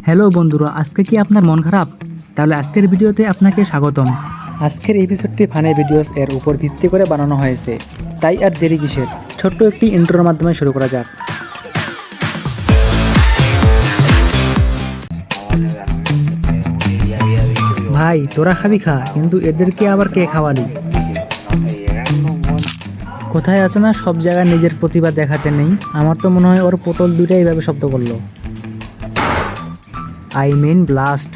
Hello বন্ধুরা, আজকে কি আপনার মন খারাপ? তাহলে আজকের ভিডিওতে আপনাকে স্বাগতম। আজকের এপিসোডটি ফানি ভিডিওস এর উপর ভিত্তি করে বানানো হয়েছে, তাই আর দেরি কিসের, ছোট্ট একটি ইন্ট্রোর মাধ্যমে শুরু করা যাক। ভাই তোরা খাবি খা, কিন্তু এদেরকে আবার কে খাওয়ালি? কোথায় আছে না সব জায়গায় নিজের প্রতিভা দেখাতে নেই। আমার তো মনে হয় ওর পটল দুইটাই এইভাবে শব্দ করলো। I mean blast.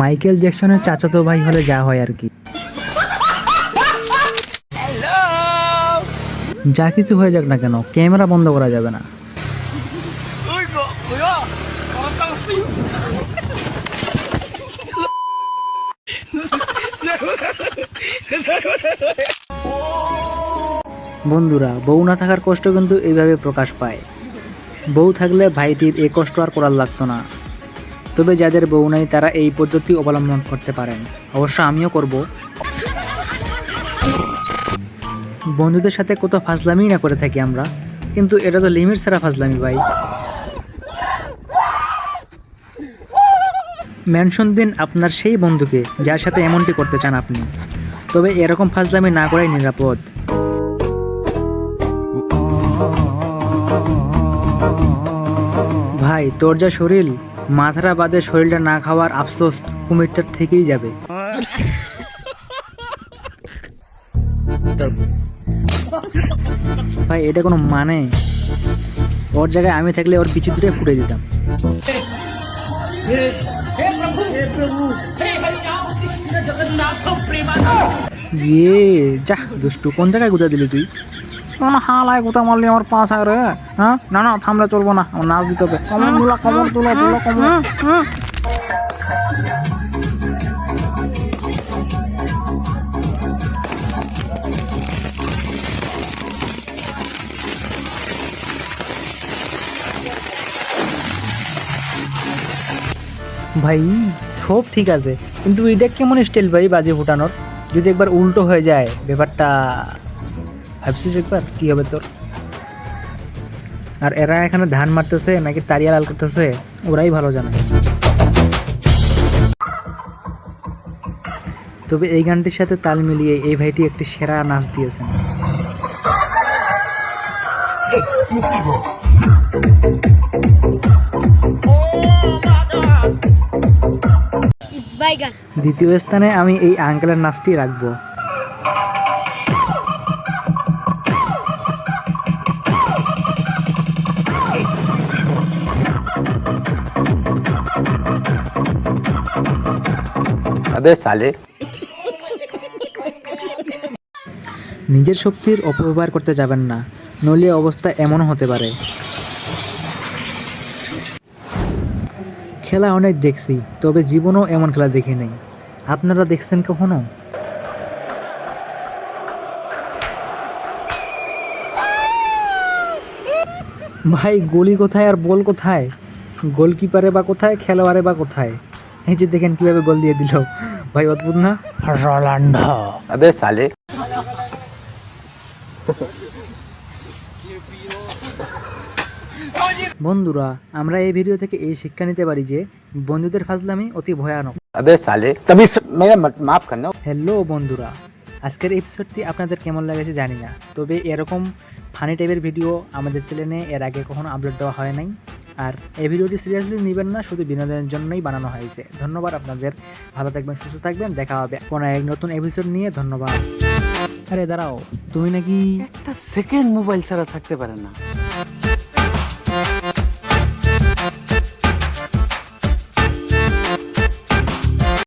মাইকেল জ্যাকসনের চাচাতো ভাই হলে যা হয় আর কি। যা কিছু হয়ে যাক না কেন, ক্যামেরা বন্ধ করা যাবে না। বন্ধুরা, বউ না থাকার কষ্ট কিন্তু এইভাবে প্রকাশ পায়। বউ থাকলে ভাইটির এই কষ্ট আর করার লাগতো না। তবে যাদের বউ নাই তারা এই পদ্ধতি অবলম্বন করতে পারেন, অবশ্য আমিও করব। বন্ধুদের সাথে কত ফাজলামি না করে থাকি আমরা, কিন্তু এটা তো লিমিট ছাড়া ফাজলামি ভাই। মেনশন দিন আপনার সেই বন্ধুকে যার সাথে এমনটি করতে চান আপনি, তবে এরকম ফাজলামি না করাই নিরাপদ। ভাই তোর যা শরীর, মাথাটা বাদে শরীরটা না খাওয়ার আফসোস কুমিরটার থেকেই যাবে। ভাই এটা কোনো মানে? ওর জায়গায় আমি থাকলে ওর পিছু ধরে ফুটে দিতাম। ইয়ে যা দুষ্টু, কোন জায়গায় গুঁতা দিলি তুই? হালায় গুঁতা মারলি আমার পা ছায় রে। হ্যাঁ না না, থামলে চলবো না, আমার নাচ দিতে হবে। কমর তুলা, কমর তুলা, তুলা কমর। ভাই সব ঠিক আছে, কিন্তু এটা কেমন স্টাইল ভাই বাজি ফুটানোর? যদি একবার উল্টো হয়ে যায় ব্যাপারটা, ভাবছিস একবার কি হবে তোর? আর এরা এখানে ধান মারতেছে নাকি তারিয়া লাল করতেছে ওরাই ভালো জানে। তবে এই গানটির সাথে তাল মিলিয়ে এই ভাইটি একটি সেরা নাচ দিয়েছেন। দ্বিতীয় স্থানে আমি এই আঙ্কেলের নাচটি রাখবো। अबे साले। নিজের শক্তির অপব্যবহার করতে যাবেন না, নইলে অবস্থা এমনও হতে পারে। খেলা অনেক দেখছি, তবে জীবনেও এমন খেলা দেখি নাই। আপনারা দেখছেন কখনো? ভাই গলি কোথায় আর বল কোথায়? গোলকিপারে বা কোথায়, খেলোয়াড়ে বা কোথায়? এই যে দেখেন কিভাবে গোল দিয়ে দিল ভাই, অদ্ভুত না? রোনাল্ডো। अबे साले। বন্ধুরা, আমরা এই ভিডিও থেকে এই শিক্ষা নিতে পারি যে বন্ধুদের ফাজলামি অতি ভয়ানক। अबे साले तभी मेरा माफ करना। হ্যালো বন্ধুরা, আজকের এপিসোডটি আপনাদের কেমন লেগেছে জানি না, তবে এরকম ফানি টাইপের ভিডিও আমাদের চ্যানেলে এর আগে কখনো আপলোড দেওয়া হয় নাই। আর এই ভিডিওটি সিরিয়াসলি নেবেন না, শুধু বিনোদনের জন্যই বানানো হয়েছে। ধন্যবাদ আপনাদের, ভালো থাকবেন, সুস্থ থাকবেন, দেখা হবে কোনো এক নতুন এপিসোড নিয়ে। ধন্যবাদ। আরে দাঁড়াও, তুমি নাকি একটা সেকেন্ড মোবাইল ছাড়া থাকতে পারে না।